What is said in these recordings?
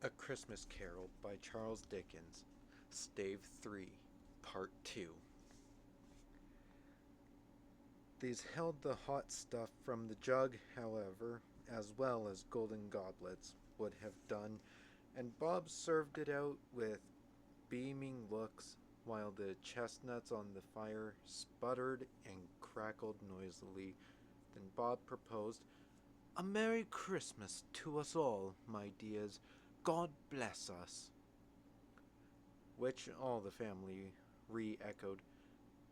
A Christmas Carol by Charles Dickens, Stave 3, Part 2. These held the hot stuff from the jug, however, as well as golden goblets would have done, and Bob served it out with beaming looks, while the chestnuts on the fire sputtered and crackled noisily. Then Bob proposed, "A Merry Christmas to us all, my dears. God bless us." Which all the family re-echoed.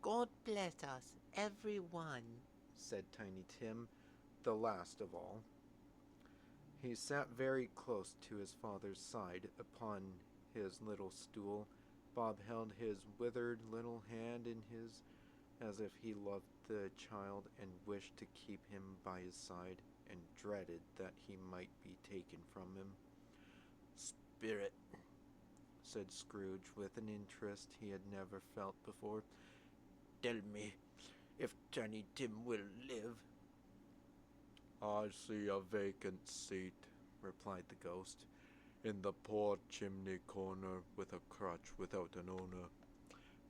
"God bless us, every one," said Tiny Tim, the last of all. He sat very close to his father's side upon his little stool. Bob held his withered little hand in his, as if he loved the child and wished to keep him by his side, and dreaded that he might be taken from him. "Spirit," said Scrooge with an interest he had never felt before, "tell me if Tiny Tim will live." "I see a vacant seat," replied the ghost, "in the poor chimney corner, with a crutch without an owner,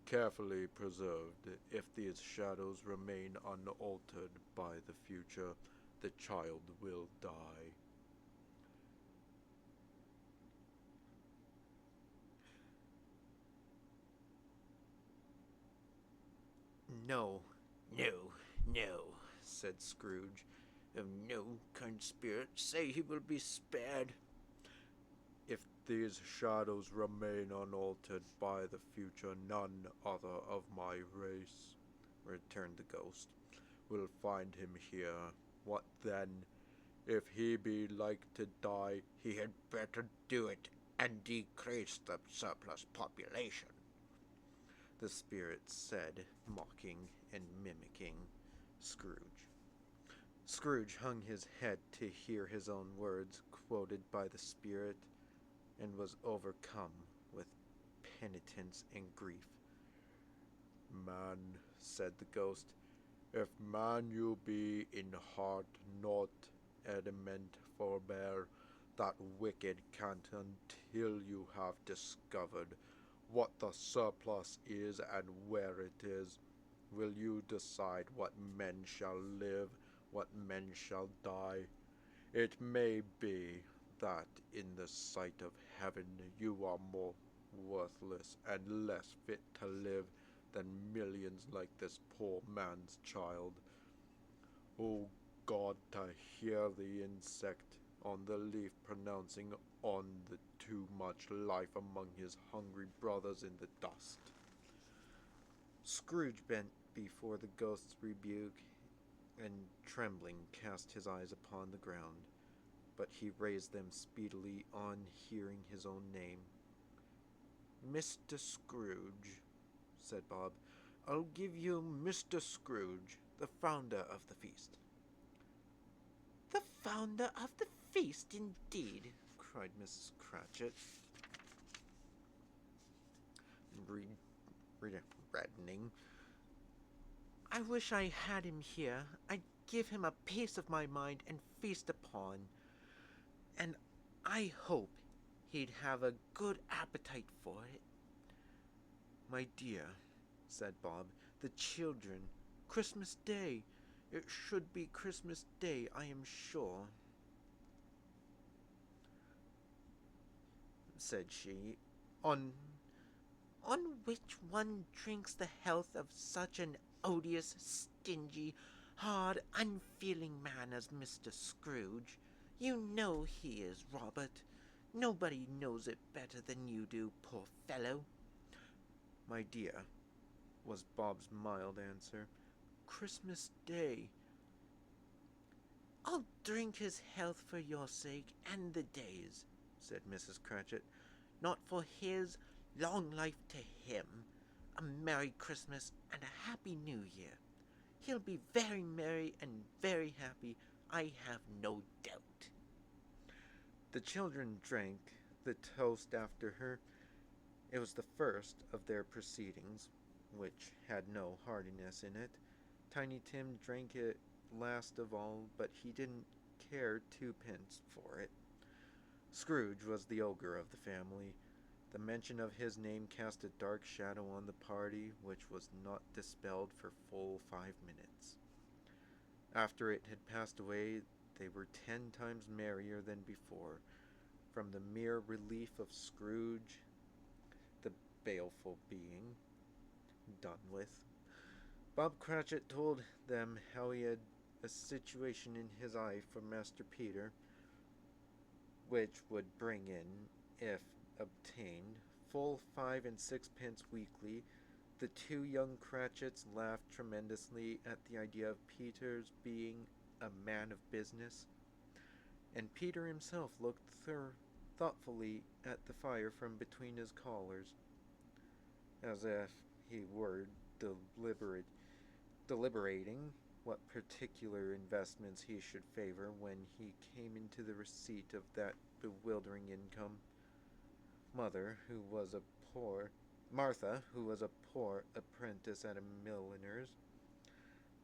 carefully preserved. If these shadows remain unaltered by the future, the child will die." "No, no, no," said Scrooge. "Oh, no, kind spirit, say he will be spared." "If these shadows remain unaltered by the future, none other of my race," returned the ghost, "will find him here. What then? If he be like to die, he had better do it, and decrease the surplus population," the spirit said, mocking and mimicking Scrooge. Scrooge hung his head to hear his own words quoted by the spirit, and was overcome with penitence and grief. "Man," said the ghost, "if man you be in heart, naught adamant forbear that wicked cant until you have discovered what the surplus is and where it is. Will you decide what men shall live, what men shall die? It may be that in the sight of heaven you are more worthless and less fit to live than millions like this poor man's child. O God, to hear the insect on the leaf pronouncing on the too much life among his hungry brothers in the dust." Scrooge bent before the ghost's rebuke, and trembling cast his eyes upon the ground, but he raised them speedily on hearing his own name. "Mr. Scrooge," said Bob. "I'll give you Mr. Scrooge, the founder of the feast." "The founder of the feast, indeed!" cried Mrs. Cratchit, reddening. "I wish I had him here. I'd give him a piece of my mind and feast upon, and I hope he'd have a good appetite for it." "My dear," said Bob, "the children. Christmas Day. It should be Christmas Day, I am sure," said she, "on which one drinks the health of such an odious, stingy, hard, unfeeling man as Mr. Scrooge. You know he is, Robert. Nobody knows it better than you do, poor fellow." "My dear," was Bob's mild answer, "Christmas Day." "I'll drink his health for your sake and the day's," said Mrs. Cratchit. "Not for his. Long life to him. A Merry Christmas and a Happy New Year. He'll be very merry and very happy, I have no doubt." The children drank the toast after her. It was the first of their proceedings, which had no heartiness in it. Tiny Tim drank it last of all, but he didn't care twopence for it. Scrooge was the ogre of the family. The mention of his name cast a dark shadow on the party, which was not dispelled for full 5 minutes. After it had passed away, they were 10 times merrier than before, from the mere relief of Scrooge, the baleful being, done with. Bob Cratchit told them how he had a situation in his eye for Master Peter, which would bring in, if obtained, full 5 and 6 pence weekly. The two young Cratchits laughed tremendously at the idea of Peter's being a man of business, and Peter himself looked thoughtfully at the fire from between his collars, as if he were deliberating what particular investments he should favor when he came into the receipt of that bewildering income. Martha, who was a poor apprentice at a milliner's,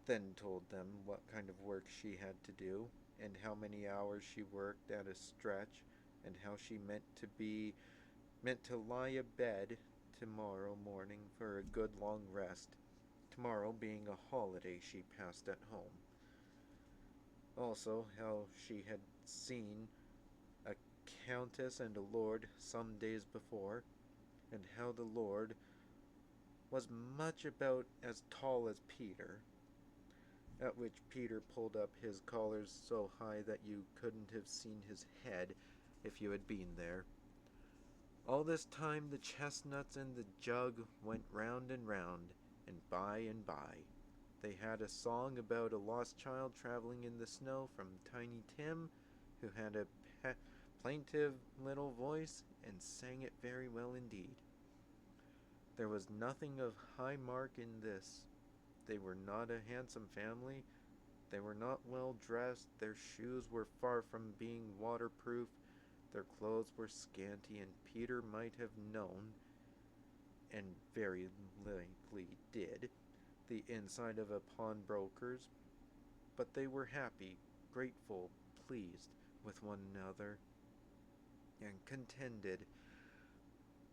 then told them what kind of work she had to do, and how many hours she worked at a stretch, and how she meant to lie abed tomorrow morning for a good long rest, tomorrow being a holiday she passed at home. Also, how she had seen a countess and a lord some days before, and how the lord was much about as tall as Peter, at which Peter pulled up his collars so high that you couldn't have seen his head if you had been there. All this time the chestnuts and the jug went round and round, and by they had a song about a lost child traveling in the snow from Tiny Tim, who had a plaintive little voice and sang it very well indeed. There was nothing of high mark in this. They were not a handsome family. They were not well dressed. Their shoes were far from being waterproof. Their clothes were scanty, and Peter might have known, and very likely did, the inside of a pawnbroker's. But they were happy, grateful, pleased with one another, and contented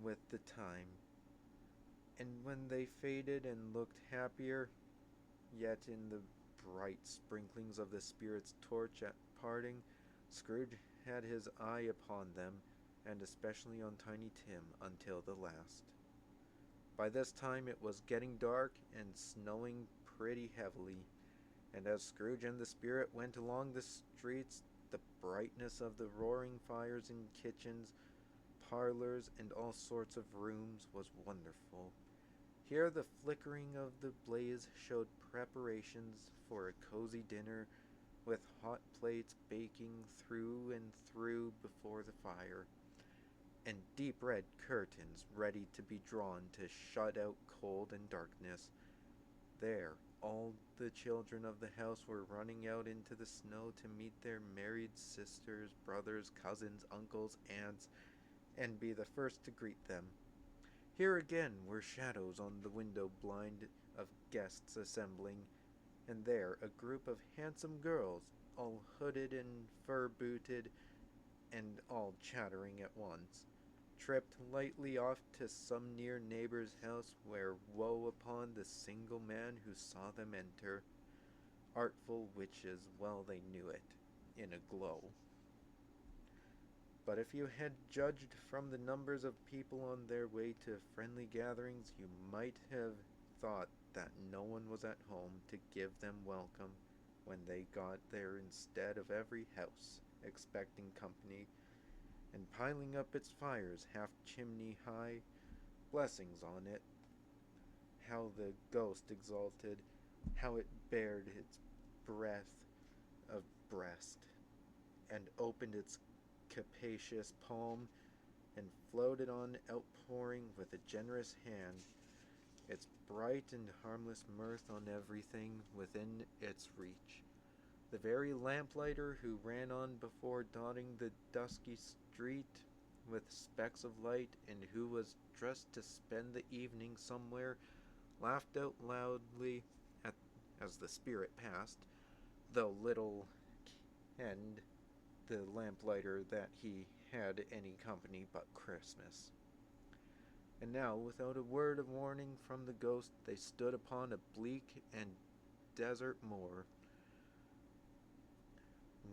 with the time. And when they faded and looked happier, yet in the bright sprinklings of the Spirit's torch at parting, Scrooge had his eye upon them, and especially on Tiny Tim, until the last. By this time it was getting dark and snowing pretty heavily, and as Scrooge and the Spirit went along the streets, the brightness of the roaring fires in kitchens, parlors, and all sorts of rooms was wonderful. Here the flickering of the blaze showed preparations for a cozy dinner, with hot plates baking through and through before the fire, and deep red curtains ready to be drawn to shut out cold and darkness. There, all the children of the house were running out into the snow to meet their married sisters, brothers, cousins, uncles, aunts, and be the first to greet them. Here again were shadows on the window blind of guests assembling, and there a group of handsome girls, all hooded and fur-booted, and all chattering at once, tripped lightly off to some near neighbor's house, where woe upon the single man who saw them enter. Artful witches, well they knew it, in a glow. But if you had judged from the numbers of people on their way to friendly gatherings, you might have thought that no one was at home to give them welcome when they got there, instead of every house expecting company, and piling up its fires half chimney high, blessings on it. How the ghost exulted, how it bared its breath of breast, and opened its capacious palm, and floated on, outpouring with a generous hand its bright and harmless mirth on everything within its reach. The very lamplighter who ran on before, dotting the dusky street with specks of light, and who was dressed to spend the evening somewhere, laughed out loudly as the Spirit passed, though little kenned the lamplighter that he had any company but Christmas. And now, without a word of warning from the ghost, they stood upon a bleak and desert moor,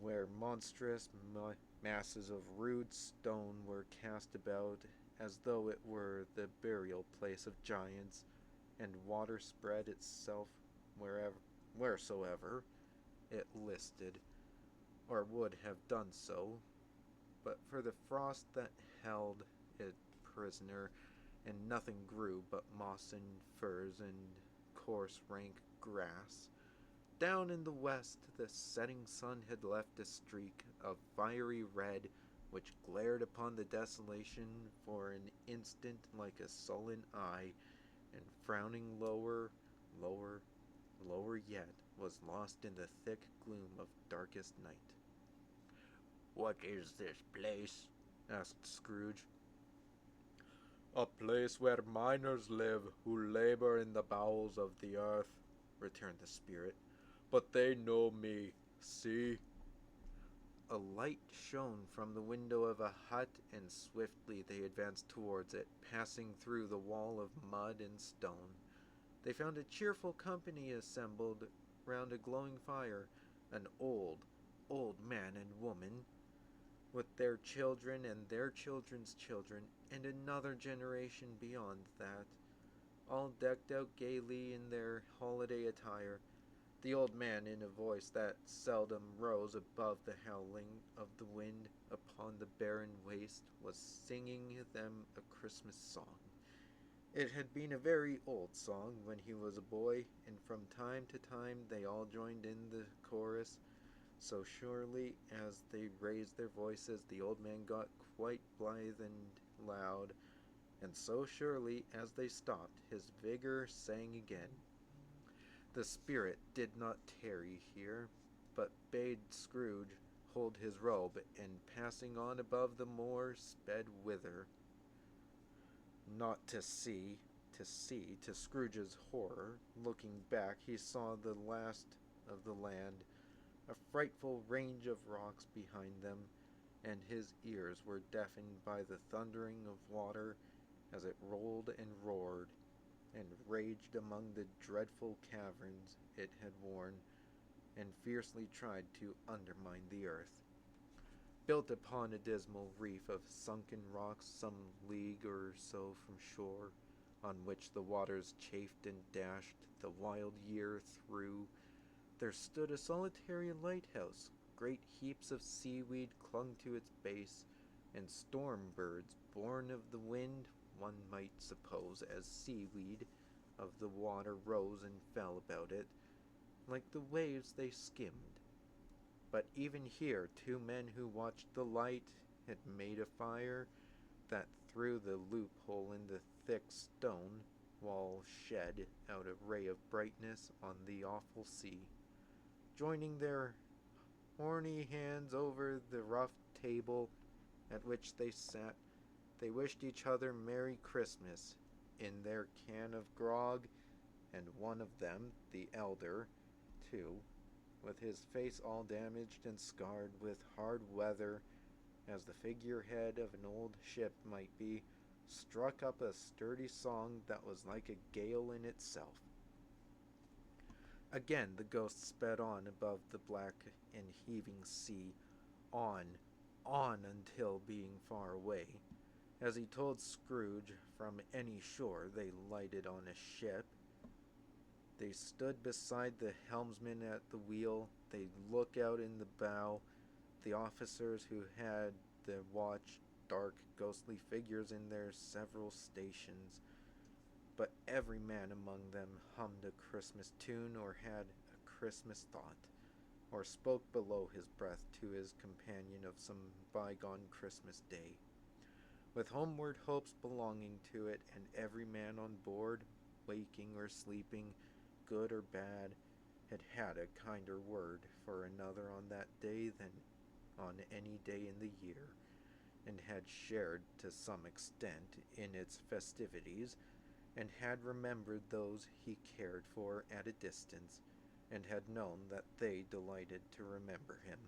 where monstrous masses of rude stone were cast about as though it were the burial place of giants, and water spread itself wheresoever it listed, or would have done so, but for the frost that held it prisoner, and nothing grew but moss and furze and coarse rank grass. Down in the west the setting sun had left a streak of fiery red, which glared upon the desolation for an instant like a sullen eye, and frowning lower, lower, lower yet, was lost in the thick gloom of darkest night. "What is this place?" asked Scrooge. "A place where miners live who labor in the bowels of the earth," returned the spirit. "But they know me. See." A light shone from the window of a hut, and swiftly they advanced towards it, passing through the wall of mud and stone. They found a cheerful company assembled round a glowing fire, an old, old man and woman, with their children and their children's children, and another generation beyond that, all decked out gaily in their holiday attire. The old man, in a voice that seldom rose above the howling of the wind upon the barren waste, was singing them a Christmas song. It had been a very old song when he was a boy, and from time to time they all joined in the chorus. So surely as they raised their voices, the old man got quite blithe and loud, and so surely as they stopped, his vigor sang again. The spirit did not tarry here, but bade Scrooge hold his robe, and passing on above the moor, sped whither. Not to see, to Scrooge's horror, looking back, he saw the last of the land, a frightful range of rocks behind them, and his ears were deafened by the thundering of water as it rolled and roared, and raged among the dreadful caverns it had worn, and fiercely tried to undermine the earth. Built upon a dismal reef of sunken rocks some league or so from shore, on which the waters chafed and dashed the wild year through, there stood a solitary lighthouse. Great heaps of seaweed clung to its base, and storm birds, born of the wind, one might suppose, as seaweed of the water, rose and fell about it. Like the waves they skimmed. But even here 2 men who watched the light had made a fire that through the loophole in the thick stone wall shed out a ray of brightness on the awful sea. Joining their horny hands over the rough table at which they sat, they wished each other Merry Christmas in their can of grog, and one of them, the elder, too, with his face all damaged and scarred with hard weather, as the figurehead of an old ship might be, struck up a sturdy song that was like a gale in itself. Again the ghost sped on above the black and heaving sea, on until, being far away, as he told Scrooge, from any shore they lighted on a ship. They stood beside the helmsman at the wheel. They looked out in the bow. The officers who had the watch, dark, ghostly figures in their several stations. But every man among them hummed a Christmas tune, or had a Christmas thought, or spoke below his breath to his companion of some bygone Christmas day, with homeward hopes belonging to it, and every man on board, waking or sleeping, good or bad, had had a kinder word for another on that day than on any day in the year, and had shared to some extent in its festivities, and had remembered those he cared for at a distance, and had known that they delighted to remember him.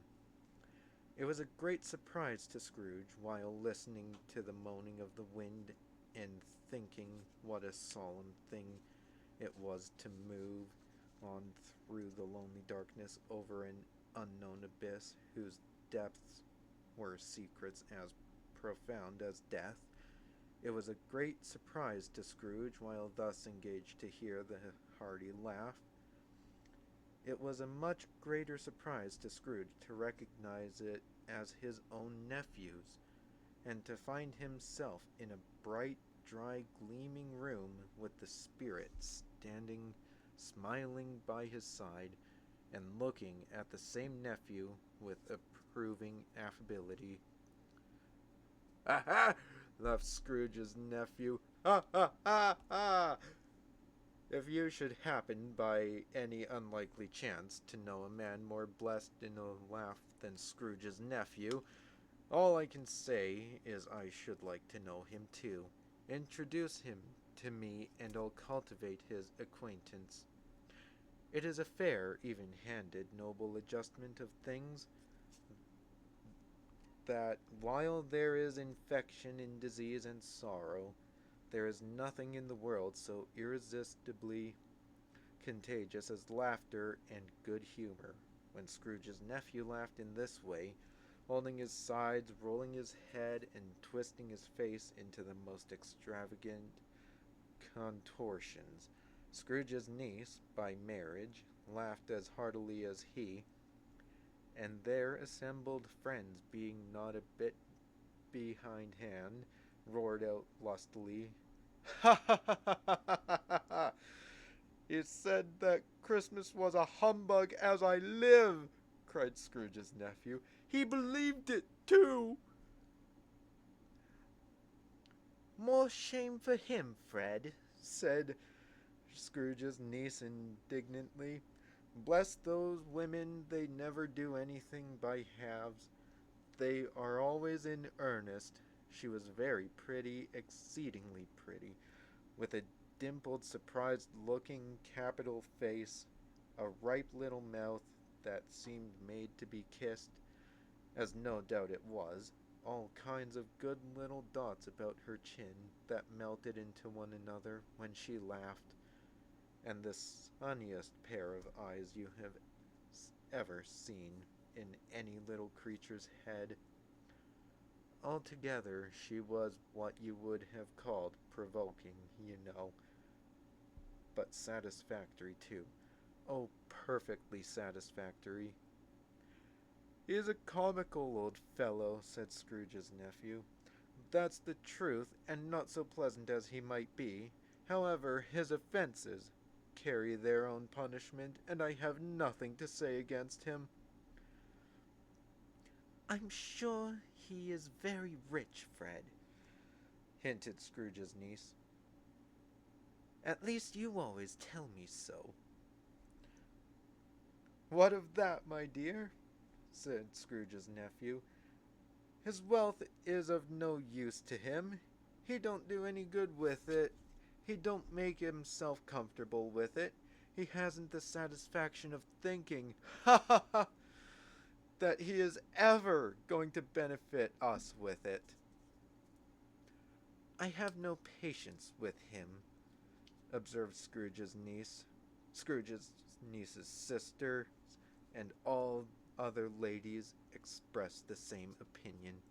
It was a great surprise to Scrooge, while listening to the moaning of the wind and thinking what a solemn thing it was to move on through the lonely darkness over an unknown abyss whose depths were secrets as profound as death. It was a great surprise to Scrooge, while thus engaged, to hear the hearty laugh. It was a much greater surprise to Scrooge to recognize it as his own nephew's, and to find himself in a bright, dry, gleaming room with the spirit standing smiling by his side, and looking at the same nephew with approving affability. "Ha ha!" laughed Scrooge's nephew. "Ha ha ha ha! If you should happen by any unlikely chance to know a man more blessed in a laugh than Scrooge's nephew, all I can say is I should like to know him too. Introduce him to me and I'll cultivate his acquaintance. It is a fair, even-handed, noble adjustment of things, that while there is infection in disease and sorrow, there is nothing in the world so irresistibly contagious as laughter and good humor." When Scrooge's nephew laughed in this way, holding his sides, rolling his head, and twisting his face into the most extravagant contortions, Scrooge's niece, by marriage, laughed as heartily as he, and their assembled friends, being not a bit behindhand, roared out lustily, "Ha ha ha ha ha ha ha! He said that Christmas was a humbug, as I live!" cried Scrooge's nephew. "He believed it too!" "More shame for him, Fred," said Scrooge's niece indignantly. "Bless those women, they never do anything by halves. They are always in earnest." She was very pretty, exceedingly pretty, with a dimpled, surprised-looking, capital face, a ripe little mouth that seemed made to be kissed, as no doubt it was, all kinds of good little dots about her chin that melted into one another when she laughed, and the sunniest pair of eyes you have ever seen in any little creature's head. Altogether, she was what you would have called provoking, you know, but satisfactory too. Oh, perfectly satisfactory. "He is a comical old fellow," said Scrooge's nephew. "That's the truth, and not so pleasant as he might be. However, his offenses carry their own punishment, and I have nothing to say against him." "I'm sure he is very rich, Fred," hinted Scrooge's niece. "At least you always tell me so." "What of that, my dear?" said Scrooge's nephew. "His wealth is of no use to him. He don't do any good with it. He don't make himself comfortable with it. He hasn't the satisfaction of thinking, ha ha ha, that he is ever going to benefit us with it." "I have no patience with him," observed Scrooge's niece's sister, and all other ladies expressed the same opinion.